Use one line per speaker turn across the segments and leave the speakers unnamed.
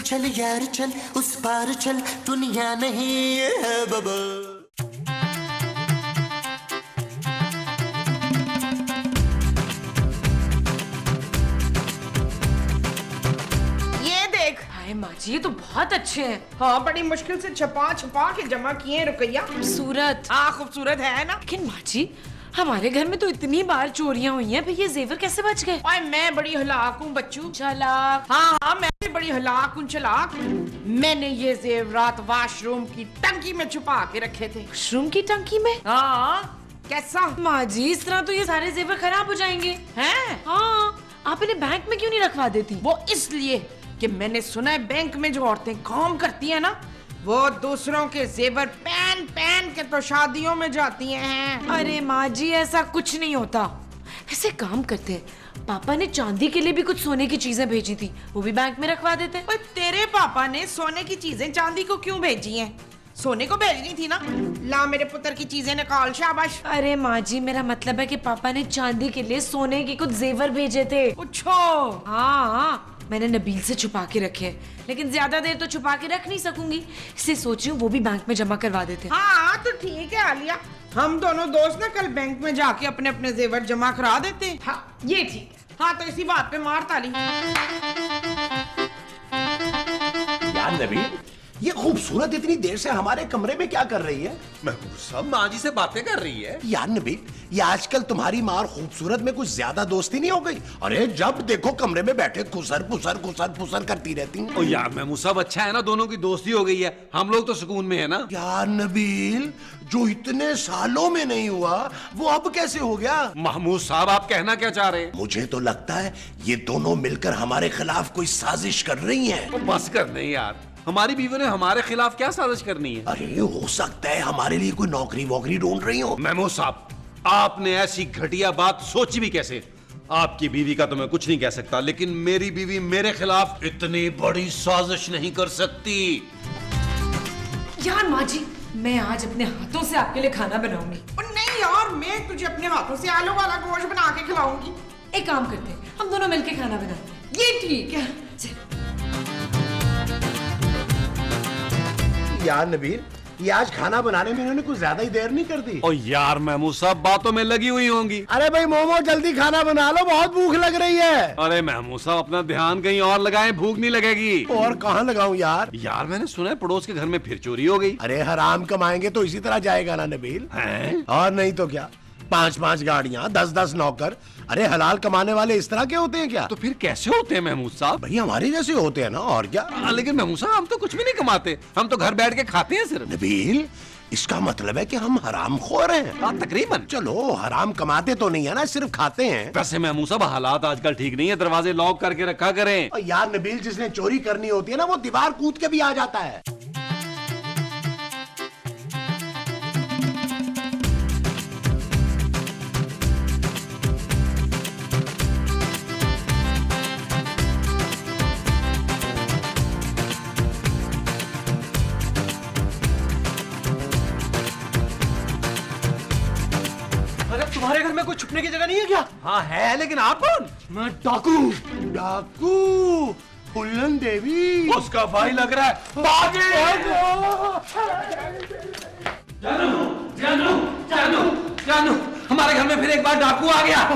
चल यार चल, उस पार चल, दुनिया नहीं है बाबा।
माँ जी ये तो बहुत अच्छे हैं।
हाँ बड़ी मुश्किल से छपा छपा के जमा किए हैं रुकैया।
खूबसूरत।
हाँ खूबसूरत है ना।
लेकिन माँ जी हमारे घर में तो इतनी बार चोरियां हुई हैं, फिर ये जेवर कैसे बच गए?
ओए मैं बड़ी हलाक हूँ बच्चू।
चालाक।
हाँ मैं भी बड़ी हलाक हूँ चालाक। मैंने ये जेवरात वॉशरूम की टंकी में छुपा के रखे थे।
वॉशरूम की टंकी में?
हाँ कैसा?
माँ जी इस तरह तो ये सारे जेवर खराब हो जाएंगे।
हैं?
हाँ आप इन्हें बैंक में क्यों नहीं रखवा देती?
वो इसलिए कि मैंने सुना है बैंक में जो औरतें काम करती हैं ना, वो दूसरों के जेवर पहन पहन के तो शादियों में जाती हैं।
अरे माँ जी ऐसा कुछ नहीं होता। ऐसे काम करते हैं, पापा ने चांदी के लिए भी कुछ सोने की चीजें भेजी थी, वो भी बैंक में रखवा देते।
ओए तेरे पापा ने सोने की चीजें चांदी को क्यों भेजी हैं? सोने को भेजनी थी ना। ला मेरे पुत्र की चीजें निकाल शाबाश।
अरे माँ जी मेरा मतलब है कि पापा ने चांदी के लिए सोने के कुछ जेवर भेजे थे।
अच्छा।
हाँ मैंने नबील से छुपा के रखे हैं, लेकिन ज्यादा देर तो छुपा के रख नहीं सकूंगी, इसलिए सोच रही हूँ वो भी बैंक में जमा करवा देते।
हाँ तो ठीक है आलिया, हम दोनों दोस्त ना कल बैंक में जाके अपने अपने जेवर जमा करा देते हैं। हाँ ये ठीक है। हाँ तो इसी बात पे मार ताली।
यार नबील ये खूबसूरत इतनी देर से हमारे कमरे में क्या कर रही है?
महमूद साहब माँ जी से बातें कर रही है।
यार नबील ये आजकल तुम्हारी माँ और खूबसूरत में कुछ ज्यादा दोस्ती नहीं हो गई? अरे जब देखो कमरे में बैठे खुसर फुसर खुसर फुसर करती रहती।
ओ यार महमूद साहब अच्छा है ना, दोनों की दोस्ती हो गई है, हम लोग तो सुकून में है ना।
यार नबील जो इतने सालों में नहीं हुआ वो अब कैसे हो गया?
महमूद साहब आप कहना क्या चाह रहे हैं?
मुझे तो लगता है ये दोनों मिलकर हमारे खिलाफ कोई साजिश कर रही हैं।
तो बस कर नहीं यार, हमारी बीवी ने हमारे खिलाफ क्या साजिश करनी है?
अरे हो सकता है हमारे लिए कोई नौकरी वोकरी ढूंढ रही हो।
महमूद साहब आपने ऐसी घटिया बात सोची भी कैसे? आपकी बीवी का तो मैं कुछ नहीं कह सकता, लेकिन मेरी बीवी मेरे खिलाफ इतनी बड़ी साजिश नहीं कर सकती।
यार माँ जी मैं आज अपने हाथों से आपके लिए खाना बनाऊंगी।
नहीं यार मैं तुझे अपने हाथों से आलू वाला गोश्त बना के खिलाऊंगी।
एक काम करते हैं हम दोनों मिलके खाना बनाते हैं।
ये ठीक है।
यार नबील ये आज खाना बनाने में इन्होंने कुछ ज्यादा ही देर नहीं कर दी।
ओ यार महमूद साहब बातों में लगी हुई होंगी।
अरे भाई मोमो जल्दी खाना बना लो, बहुत भूख लग रही है।
अरे महमूद साहब अपना ध्यान कहीं और लगाएं, भूख नहीं लगेगी।
और कहाँ लगाऊं यार?
यार मैंने सुना है पड़ोस के घर में फिर चोरी हो गई।
अरे हराम कमाएंगे तो इसी तरह जाएगा ना नबील।
हैं?
और नहीं तो क्या, 5-5 गाड़ियाँ, 10-10 नौकर। अरे हलाल कमाने वाले इस तरह के होते हैं क्या?
तो फिर कैसे होते हैं महमूद साहब?
भाई हमारे जैसे होते हैं ना, और क्या।
लेकिन महमूद साहब हम तो कुछ भी नहीं कमाते, हम तो घर बैठ के खाते हैं सिर्फ।
नबील इसका मतलब है कि हम हराम खोर हैं।
हाँ तकरीबन।
चलो हराम कमाते तो नहीं है ना, सिर्फ खाते हैं।
वैसे महमूद साहब हालात आजकल ठीक नहीं है, दरवाजे लॉक करके रखा करें।
और यार नबील जिसने चोरी करनी होती है ना वो दीवार कूद के भी आ जाता है।
तुम्हारे घर में कोई छुपने की जगह नहीं है क्या?
हाँ है, लेकिन आप कौन?
मैं डाकू।
डाकू फुल्लन देवी
उसका भाई लग रहा है। जानू जानू जानू जानू हमारे घर में फिर एक बार डाकू आ गया।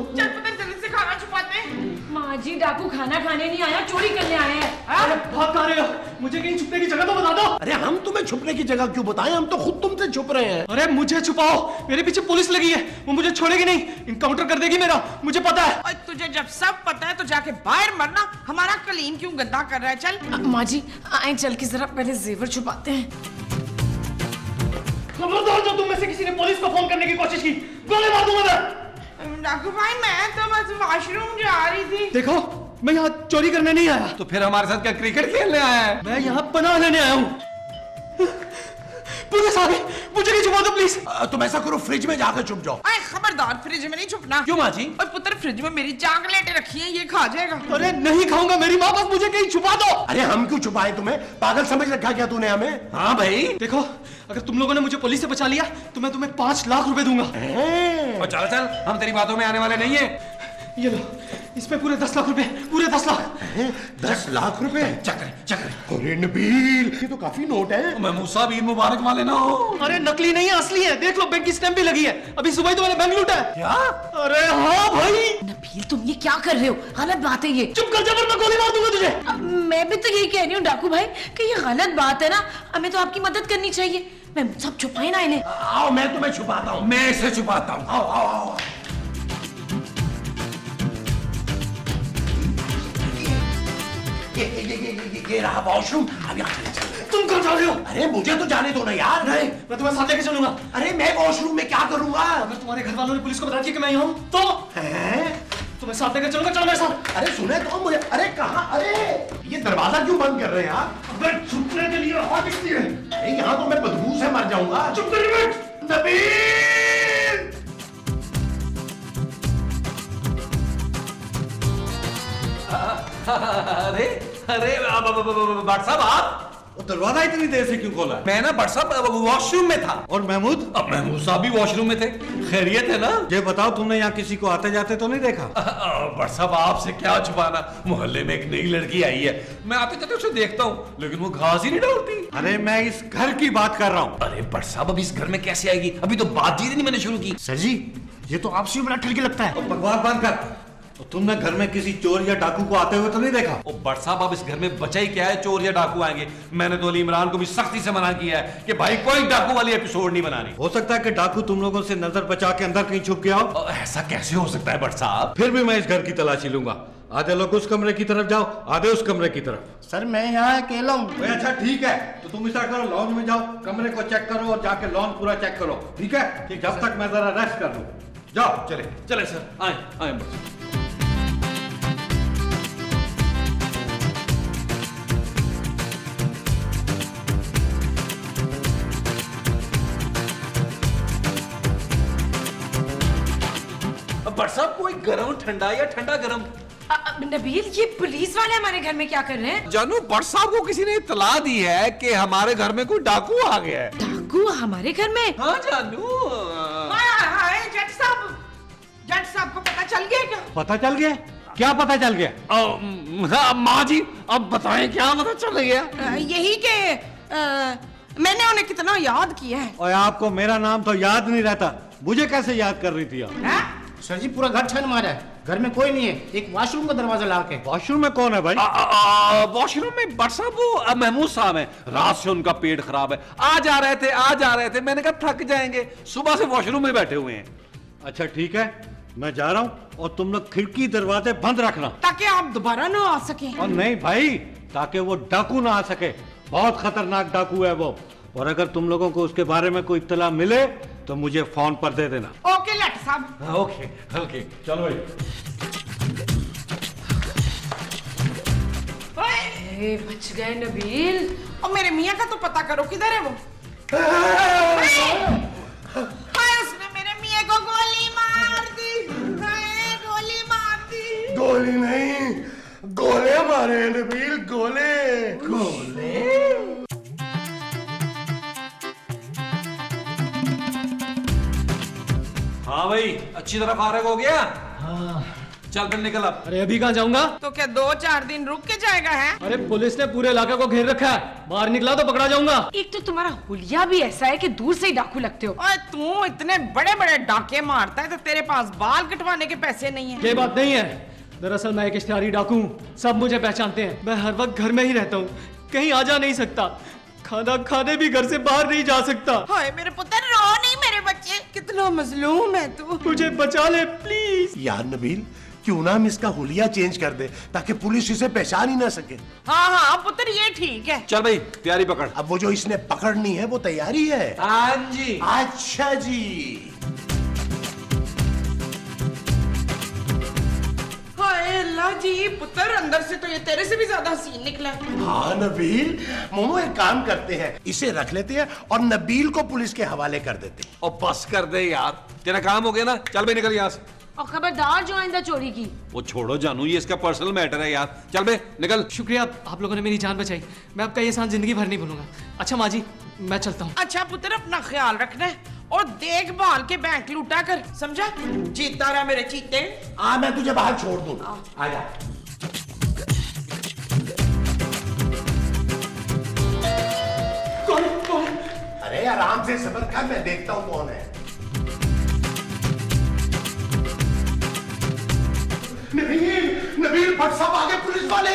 चल पता जल्दी से खाना छुपाते हैं।
माँ जी डाकू खाना खाने नहीं आया, चोरी करने आए हैं।
अरे भाग कहाँ रहे हो? मुझे कहीं छुपने की जगह तो बता दो।
अरे हम तुम्हें छुपने की जगह क्यों बताएं, हम तो खुद तुमसे छुप रहे हैं।
अरे मुझे छुपाओ, मेरे पीछे पुलिस लगी है, वो मुझे छोड़ेगी नहीं, इनकाउंटर कर देगी मेरा, मुझे पता है।
और तुझे जब सब पता है तो जाके बाहर मरना, हमारा कलीन क्यों गंदा कर रहा है? चल
माँ जी आए चल के जरा पहले जेवर छुपाते हैं।
खबरदार जो तुम में से किसी ने पुलिस को फोन करने की कोशिश की, गोली मार दूंगा मैं।
डाकू भाई मैं तो बस वॉशरूम जा रही थी।
देखो मैं यहाँ चोरी करने नहीं आया,
तो फिर हमारे साथ क्या क्रिकेट खेलने आया है?
मैं यहाँ पनाह लेने आया हूँ। पुलिस आ गई, मुझे नहीं छुपा दो प्लीज।
तुम ऐसा करो फ्रिज में जाकर छुप जाओ।
अरे खबरदार फ्रिज में नहीं छुपना।
क्यों माँ जी?
और पुत्र फ्रिज में मेरी चॉकलेटें रखी हैं, ये खा जाएगा।
अरे नहीं खाऊंगा, मेरी माँ, बस मुझे कहीं छुपा दो।
अरे हम क्यों छुपाए तुम्हें, पागल समझ रखा क्या तूने हमें?
हाँ भाई
देखो अगर तुम लोगों ने मुझे पुलिस से बचा लिया तो मैं तुम्हें 5 लाख रुपए दूंगा।
और चल चल हम तेरी बातों में आने वाले नहीं है।
ये लो, इसमें पूरे 10 लाख रुपए, पूरे 10 लाख।
10 लाख रुपए?
चक्कर।
अरे नबील, ये तो काफी नोट है।
महमूद साहब ईद मुबारक वाले ना हो।
अरे नकली नहीं है, असली है। देख लो, बैंक की स्टैंप भी लगी है। अभी सुबह ही तो मैंने बैंक लूटा है।
क्या?
अरे हाँ भाई।
नबील तुम ये क्या कर रहे हो? गलत बात है ये।
चुप कर जा वरना मैं गोली मार दूंगा तुझे।
अब मैं भी तो यही कह रही हूँ डाकू भाई कि ये गलत बात है ना, हमें तो आपकी मदद करनी चाहिए। मैं सब छुपाए ना इन्हें।
आओ मैं तुम्हें छुपाता हूँ।
मैं इसे छुपाता हूँ।
आओ आओ आओ। ये रहा वॉशरूम। अब यहाँ चले चल।
तुम कहाँ जा रहे हो?
अरे मुझे तो जाने दो ना यार।
नहीं, मैं तुम्हें साथ लेके चलूंगा।
अरे मैं वॉशरूम में क्या करूंगा?
अगर तुम्हारे घर वालों ने पुलिस को बता दिया कि मैं यहाँ हूँ तो तुम्हें साथ लेकर चलूंगा। चलो मेरे साथ।
अरे सुने तो मुझे। अरे कहाँ? अरे ये दरवाजा क्यों बंद कर रहे हैं आप?
अबे छुपने के लिए आवाज इसलिए।
अरे यहाँ तो मैं बदबू से मर जाऊंगा।
चुप कर बैठ।
नबील!
अरे भट्ट साहब आप
दरवाजा इतनी देर से क्यों खोला?
मैं ना भट्ट साहब वॉशरूम में था।
और महमूद?
अब महमूद साहब भी वॉशरूम में थे। खैरियत है ना?
ये बताओ, तुमने यहाँ किसी को आते जाते तो नहीं देखा?
भट्ट साहब आपसे क्या छुपाना, मोहल्ले में एक नई लड़की आई है, मैं आते जाते उसे देखता हूँ लेकिन वो घास ही नहीं डालती।
अरे मैं इस घर की बात कर रहा हूँ।
अरे भट्ट साहब अब इस घर में कैसे आएगी? अभी तो बातचीत नहीं मैंने शुरू की।
सर जी, ये तो आपसे बड़ा ठगी लगता है।
बकवास बंद कर। तो तुमने घर में किसी चोर या डाकू को आते हुए तो नहीं देखा?
ओ भट्ट साहब अब इस घर में बचा ही क्या है, चोर या डाकू आएंगे। मैंने तो अली इमरान को भी सख्ती से मना किया है कि भाई कोई डाकू वाली एपिसोड नहीं बनानी।
हो सकता है कि डाकू तुम लोगों से नजर बचा के अंदर कहीं छुप गया हो।
ऐसा कैसे हो सकता है भट्ट साहब?
फिर भी मैं इस घर की तलाशी लूंगा। आधे लोग उस कमरे की तरफ जाओ, आधे उस कमरे की तरफ।
सर मैं यहाँ अकेला हूँ।
अच्छा ठीक है, तो तुम ऐसा करो, लॉन में जाओ, कमरे को चेक करो और जाके लॉन पूरा चेक करो। ठीक है? जब तक मैं जरा रेस्ट कर लूं। जाओ।
चले चले सर, आए आए। भट्ट साहब कोई गरम ठंडा या ठंडा गरम?
नबील ये पुलिस वाले हमारे घर में क्या कर रहे हैं?
जानू भट्ट साहब को किसी ने इत्तला दी है कि हमारे घर में कोई डाकू आ गया है।
डाकू हमारे घर में?
हाँ जानू।
जट साहब को पता चल गया क्या?
पता चल गया? क्या पता चल गया?
हाँ माँ जी अब बताएं क्या पता चल गया?
यही के मैंने उन्हें कितना याद किया है।
और आपको मेरा नाम तो याद नहीं रहता, मुझे कैसे याद कर रही थी आप?
सर जी पूरा घर छन मारा है, घर में कोई नहीं है, एक वॉशरूम का दरवाजा ला के।
वॉशरूम में कौन है भाई?
वॉशरूम में भट्ट साहब वो महमूद साहब हैं। रात से उनका पेट खराब है, आ जा रहे थे। मैंने कहा थक जाएंगे, सुबह से वॉशरूम में बैठे हुए हैं।
अच्छा ठीक है, मैं जा रहा हूँ और तुम लोग खिड़की दरवाजे बंद रखना।
ताकि आप दोबारा ना आ सके।
और नहीं भाई, ताकि वो डाकू ना आ सके। बहुत खतरनाक डाकू है वो, और अगर तुम लोगों को उसके बारे में कोई इत्तला मिले तो मुझे फोन पर दे देना।
ओके लट साहब।
ओके ओके चलो भाई।
बच गए नबील।
और मेरे मियाँ का तो पता करो, किधर है वो? उसने मेरे मियाँ को गोली मार दी। गोली मार दी।
गोली नहीं, गोले मारे नबील, गोले।
हाँ भाई अच्छी तरह फारग हो गया? हाँ। चल फिर निकल अब।
अरे अभी कहाँ जाऊंगा?
तो क्या 2-4 दिन रुक के जाएगा है?
अरे पुलिस ने पूरे इलाके को घेर रखा है, बाहर निकला तो पकड़ा जाऊंगा।
एक तो तुम्हारा हुलिया भी ऐसा है कि दूर से ही डाकू लगते हो।
और तू इतने बड़े बड़े डाके मारता है तो तेरे पास बाल कटवाने के पैसे नहीं है।
ये बात नहीं है, दरअसल मैं एक इश्तिहारी डाकू हूँ, सब मुझे पहचानते हैं। मैं हर वक्त घर में ही रहता हूँ, कहीं आ जा नहीं सकता, खाना खाने भी घर से बाहर नहीं जा सकता।
हाय मेरे पुत्र, रो नहीं मेरे बच्चे, कितना मजलूम है तू।
मुझे बचा ले प्लीज।
यार नबील, क्यों ना हम इसका हुलिया चेंज कर दे ताकि पुलिस इसे पहचान ही ना सके।
हाँ पुत्र ये ठीक है।
चल भाई तैयारी पकड़।
अब वो जो इसने पकड़नी है वो तैयारी है।
हाँ जी।
अच्छा जी।
हाय अल्लाह जी, पुत्र अंदर से तो ये तेरे से भी ज्यादा हसीन निकला।
हाँ नबील, मोमो एक काम करते हैं, इसे रख लेते हैं और नबील को पुलिस के हवाले कर देते हैं।
और बस कर दे यार, तेरा काम हो गया ना, चल भाई निकल यहाँ से।
और खबरदार जो आइंदा चोरी की।
वो छोड़ो जानू, ये इसका पर्सनल मैटर है यार, चल बे निकल।
शुक्रिया, आप लोगों ने मेरी जान बचाई, मैं आपका ये एहसान जिंदगी भर नहीं भूलूंगा। अच्छा माँ जी मैं चलता हूँ।
अच्छा पुत्र अपना ख्याल रखना है और देखभाल के बैंक लूटा कर, समझा? जीता रहा मेरे चीते।
मैं तुझे बाहर छोड़ दूं। आजा।
कौन?
अरे आराम से सब्र कर, मैं देखता हूं कौन है। नबील भट्ट साहब आ गए, पुलिस वाले।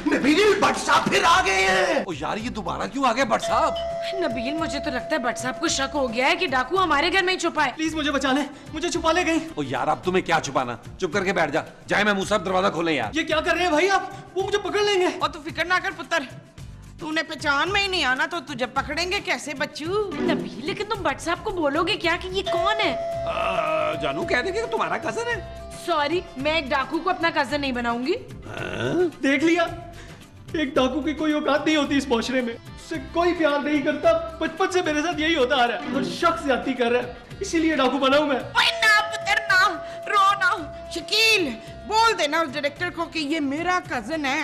नबील भट्ट साहब फिर आ गए हैं।
ओ यार, ये दोबारा क्यों आ गए भट्ट साहब?
नबील, मुझे तो लगता है भट्ट साहब को शक हो गया है कि डाकू हमारे घर में ही छुपा है।
प्लीज मुझे बचा ले, मुझे छुपा ले कहीं।
ओ यार, अब तुम्हें क्या छुपाना, चुप करके बैठ जा। जाए मैं मुंह साहब दरवाजा खोले यार।
ये क्या कर रहे हैं भाई आप? वो मुझे पकड़ लेंगे।
और तू फिक्र ना कर पुत्र, तूने पहचान में ही नहीं आना तो तुझे पकड़ेंगे कैसे बच्चू?
नबील, लेकिन तुम भट्ट साहब को बोलोगे क्या कि ये कौन है?
जानू कह देंगे कि तुम्हारा कजन है।
सॉरी, मैं एक डाकू को अपना कजन नहीं बनाऊंगी।
देख लिया, एक डाकू की कोई औकात नहीं होती इस माशरे में। उससे कोई प्यार नहीं करता, बचपन से मेरे साथ यही होता आ रहा है। हर शख्स ज्यादती कर रहा है, इसीलिए डाकू बना हूं मैं।
ओए ना पुत्र ना, रो ना। शकील, बोल देना उस डायरेक्टर को कि ये मेरा कजन है।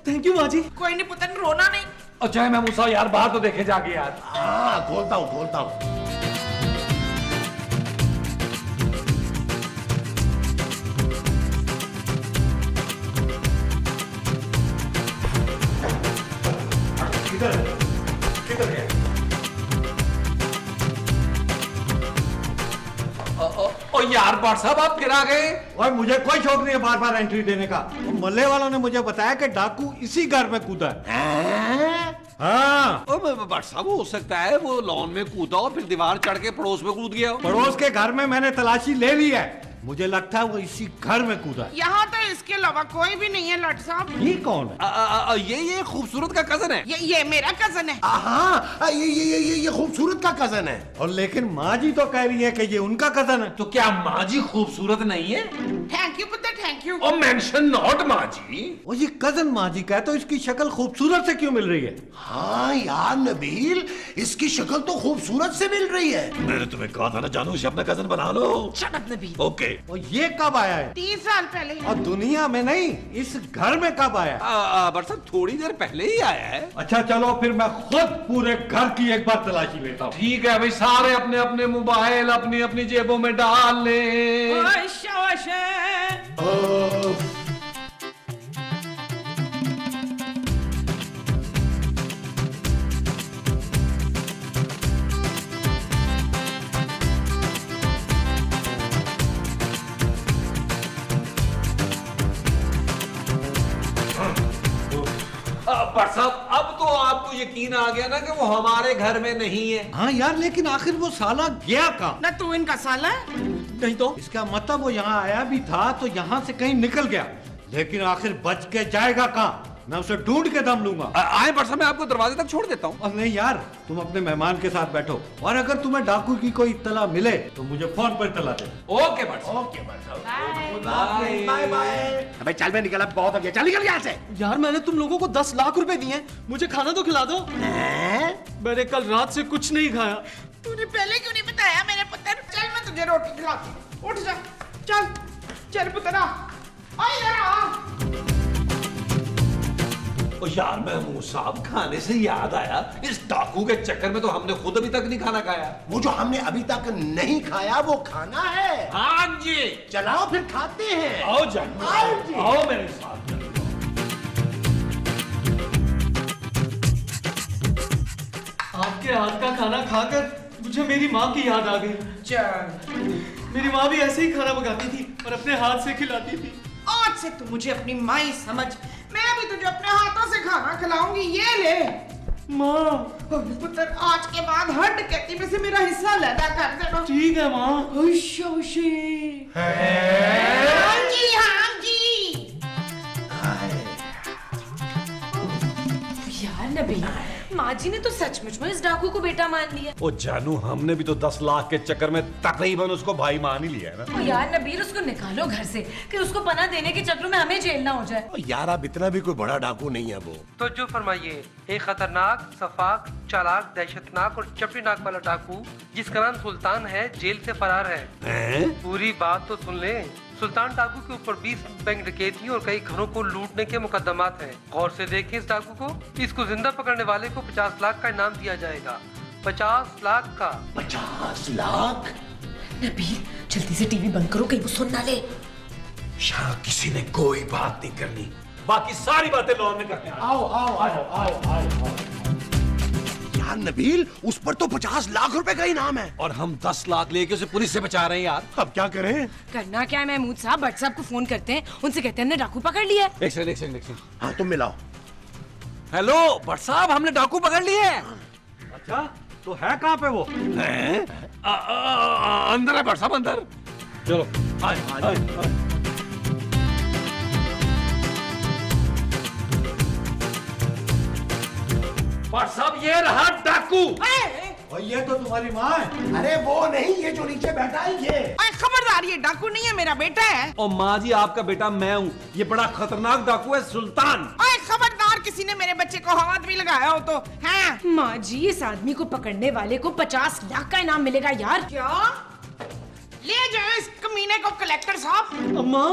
थैंक यू माँ जी।
कोई नहीं पुत्र, रोना नहीं।
और चाहे मैं मुसा यार बाहर तो देखे जाके यार।
खोलता हूँ। किधर है?
ओ यार भट्ट साहब, आप फिर आ गए।
और मुझे कोई शौक नहीं है बार बार एंट्री देने का। मल्ले वालों ने मुझे बताया कि डाकू इसी घर में कूदा है। हाँ।
भट्ट साहब, हो सकता है वो लॉन में कूदा और फिर दीवार चढ़ के पड़ोस में कूद गया।
पड़ोस के घर में मैंने तलाशी ले ली है, मुझे लगता है वो इसी घर में कूदा है।
यहाँ तो इसके अलावा कोई भी नहीं है लट साहब।
ये कौन है?
ये खूबसूरत का कजन है।
ये मेरा कजन है।
हाँ, ये खूबसूरत का कजन है।
और लेकिन माँ जी तो कह रही है कि ये उनका कजन है।
तो क्या माँ जी खूबसूरत नहीं है?
थैंक यू पुत्र, thank you.
Oh mention not माँ जी।
वो ये कजन माँ जी का है तो इसकी शक्ल खूबसूरत से क्यों मिल रही है?
हाँ यार नबील, इसकी शक्ल तो खूबसूरत से मिल रही है।
मैंने तुम्हें कहा था ना जानू, इसे अपना कजन बना लो।
Shut up Nabeel.
ओके।
और ये कब आया है?
30 साल पहले।
और दुनिया में नहीं, इस घर में कब आया है?
भट्ट साहब, थोड़ी देर पहले ही आया है।
अच्छा चलो फिर मैं खुद पूरे घर की एक बार तलाशी लेता हूँ।
ठीक है भाई, सारे अपने अपने मोबाइल अपनी अपनी जेबों में डाल ले।
ओए शाबाश।
भट्ट साहब, अब तो आपको यकीन आ गया ना कि वो हमारे घर में नहीं है।
हाँ यार, लेकिन आखिर वो साला गया कहाँ?
ना तू इनका साला है?
नहीं तो
इसका मतलब वो यहाँ आया भी था तो यहाँ से कहीं निकल गया, लेकिन आखिर बच के जाएगा कहाँ? मैं उसे ढूंढ के दम लूंगा।
आए भट्ट साहब, मैं आपको दरवाजे तक छोड़ देता हूँ।
और नहीं यार, तुम अपने मेहमान के साथ बैठो, और अगर तुम्हें डाकू की कोई इत्तला मिले तो मुझे फोन पर इत्तला दे।
ओके भट्ट साहब।
Okay bye bye. अबे चल, मैं निकला, बहुत हो गया, चल निकल यहाँ से।
यार, मैंने तुम लोगों को 10 लाख रुपए दिए हैं, मुझे खाना तो खिला दो। मैंने कल रात से कुछ नहीं खाया।
तूने पहले क्यों नहीं बताया मेरे पुत्र? चल मैं तुझे रोटी खिलाती हूँ। उठ जा, चल चल पुत्र, आ इधर आ।
ओ यार, महमूद साहब, खाने से याद आया, इस डाकू के चक्कर में तो हमने खुद अभी तक नहीं खाना खाया।
वो जो हमने अभी तक नहीं खाया वो खाना है।
हाँ जी,
चलाओ फिर खाते हैं।
आओ जानू, आओ मेरे साथ।
आपके हाथ का खाना खाकर मुझे मेरी माँ की याद आ गई।
चल,
मेरी माँ भी ऐसे ही खाना पकाती थी और अपने हाथ से खिलाती थी।
आज से तू मुझे अपनी माई समझ, मैं भी तुझे अपने हाथों से खाना खिलाऊंगी। ये ले
माँ।
पुत्र, आज के बाद हर डकैती में से मेरा हिस्सा लगा कर देना।
ठीक है माँ।
हाँ जी, हाँ जी।
यार नबील, माँ जी ने तो सचमुच में इस डाकू को बेटा मान लिया।
ओ जानू, हमने भी तो 10 लाख के चक्कर में तकरीबन उसको भाई मान ही लिया है ना।
ओ यार नबील, उसको निकालो घर से कि उसको पनाह देने के चक्कर में हमें जेल ना हो जाए।
यार, अब इतना भी कोई बड़ा डाकू नहीं है वो।
तो जो फरमाइए, एक खतरनाक, सफाक, चालाक, दहशतनाक और चपड़ीनाक वाला डाकू जिसका नाम सुल्तान है, जेल से फरार है। पूरी बात तो सुन ले। सुल्तान डाकू के ऊपर 20 बैंक डकैतियों और कई घरों को लूटने के मुकदमात हैं। गौर से देखें इस डाकू को। इसको जिंदा पकड़ने वाले को 50 लाख का इनाम दिया जाएगा। 50 लाख का।
50 लाख?
नबील जल्दी से टीवी बंद करो, कहीं वो सुन ना ले।
यहाँ किसी ने कोई बात नहीं करनी, बाकी सारी बातें लॉन में करते हैं।
आओ आओ आओ आओ आओ। यार नबील, उस पर तो 50 लाख रुपए का इनाम है
और हम 10 लाख लेके उसे पुलिस से बचा रहे हैं यार।
अब क्या करें?
करना क्या है महमूद साहब, भट्ट साहब को फोन करते हैं, उनसे कहते हैं हमने डाकू पकड़ लिया है।
एक सेकंड।
हाँ तुम मिलाओ।
हेलो भट्ट साहब, हमने डाकू पकड़ लिए हैं।
अच्छा तो है कहाँ पे वो?
अंदर है भट्ट साहब, अंदर।
चलो
भट्ट साहब ये रहा डाकू।
और ये तो तुम्हारी माँ है।
अरे वो नहीं, ये जो नीचे बैठा है ये।
खबरदार, ये डाकू नहीं है, मेरा बेटा है।
और माँ जी आपका बेटा मैं हूँ। ये बड़ा खतरनाक डाकू है सुल्तान।
खबरदार, किसी ने मेरे बच्चे को हाथ भी लगाया हो तो है।
माँ जी इस आदमी को पकड़ने वाले को 50 लाख का इनाम मिलेगा यार।
क्या? ले जाओ इस कमीने को कलेक्टर साहब।
अम्मा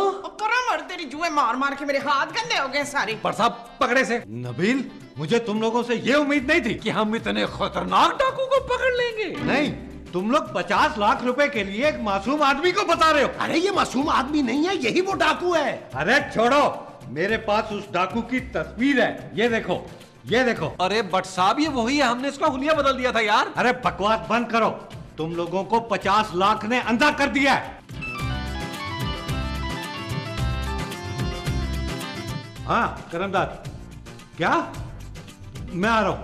मर तेरी जुए मार मार के मेरे हाथ गंदे हो गए सारे।
भट्ट साहब पकड़े से।
नबील, मुझे तुम लोगों से ये उम्मीद नहीं थी
कि हम इतने खतरनाक डाकू को पकड़ लेंगे।
नहीं, तुम लोग 50 लाख रुपए के लिए एक मासूम आदमी को बता रहे हो।
अरे ये मासूम आदमी नहीं है, यही वो डाकू है।
अरे छोड़ो, मेरे पास उस डाकू की तस्वीर है, ये देखो, ये देखो।
अरे भट्ट साहब ये वही है, हमने इसका हुलिया बदल दिया था यार।
अरे बकवास बंद करो, तुम लोगों को 50 लाख ने अंधा कर दिया है। हाँ करमदाद, क्या? मैं आ रहा हूं,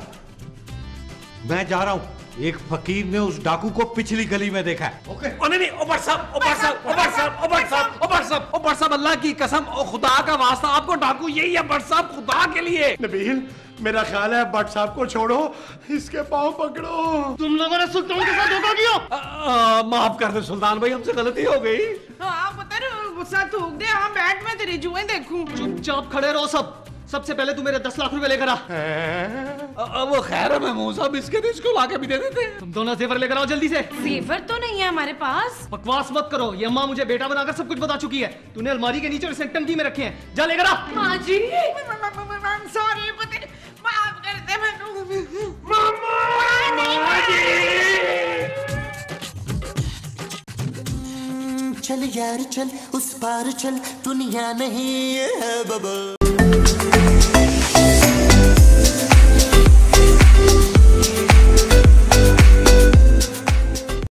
मैं जा रहा हूं। एक फकीर ने उस डाकू को पिछली गली में देखा है।
ओके। नहीं, ओ भट्ट साहब, ओ भट्ट साहब, ओ भट्ट साहब, ओ भट्ट साहब, ओ भट्ट साहब, ओ भट्ट साहब, अल्लाह की कसम, ओ खुदा का वास्ता, आपको डाकू यही है भट्ट साहब, खुदा के लिए।
नबील मेरा ख्याल है भट्ट साहब को छोड़ो, इसके पाँव पकड़ो।
तुम लोगों ने सुल्तान के साथ धोखा किया।
माफ कर दे सुल्तान भाई, हमसे गलती हो गई।
हाँ पता गुस्सा थूक दे। हाँ बैठ, मैं तेरी जुएं देखूं।
चुपचाप खड़े रहो सब। सबसे पहले तू मेरे 10 लाख रुपए लेकर आ।
वो खैर है महमूद साहब, इसके तो इसको लाके भी दे देते।
तुम दोनों जेवर लेकर आओ जल्दी से।
जेवर तो नहीं है हमारे पास।
बकवास मत करो, ये अम्मा मुझे बेटा बनाकर सब कुछ बता चुकी है। तूने अलमारी के नीचे और टंकी में रखे हैं, जा लेकर आ।
माँ जी
सॉरी, माफ कर दे
चल यार चल, उस पार चल, दुनिया नहीं है बबल।